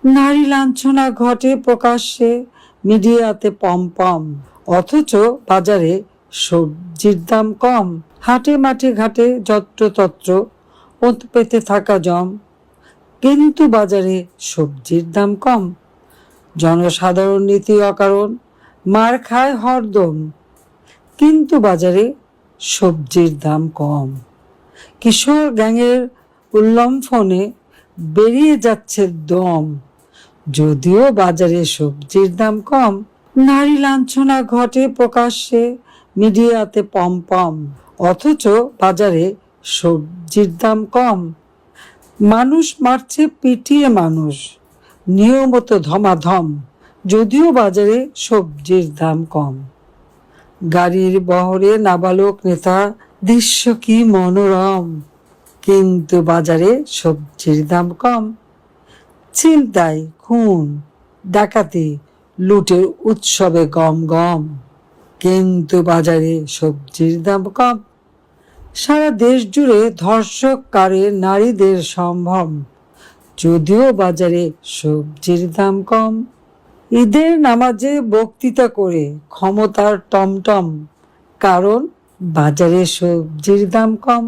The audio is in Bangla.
নারী লাঞ্ছনা ঘটে প্রকাশ্যে, মিডিয়াতে পম, অথচ বাজারে সবজির দাম কম। হাটে মাঠে ঘাটে যত্রতত্র ওঁত পেতে থাকা জম, কিন্তু বাজারে সবজির দাম কম। জনসাধারণ নীতি অকারণ মার খায় হরদম, কিন্তু বাজারে সবজির দাম কম। কিশোর গ্যাংয়ের উল্লম্ফনে বেরিয়ে যাচ্ছে দম, যদিও বাজারে সবজির দাম কম। নারী লাঞ্ছনা ঘটে প্রকাশ্যে, মিডিয়াতে পম, অথচ বাজারে সবজির দাম কম। মানুষ মারছে পিটিয়ে মানুষ, নিয়মিত ধমাধম, যদিও বাজারে সবজির দাম কম। গাড়ির বহরে নাবালক নেতা, দৃশ্য কি মনোরম, কিন্তু বাজারে সবজির দাম কম। ছিনতাই, খুন, ডাকাতি, লুটের উৎসবে গম, কিন্তু বাজারে সবজির দাম কম। সারা দেশ জুড়ে ধর্ষককারী নারীদের সম্ভ্রম, যদিও বাজারে সবজির দাম কম। ঈদের নামাজে বক্তৃতা করে ক্ষমতার টমটম, কারণ বাজারে সবজির দাম কম।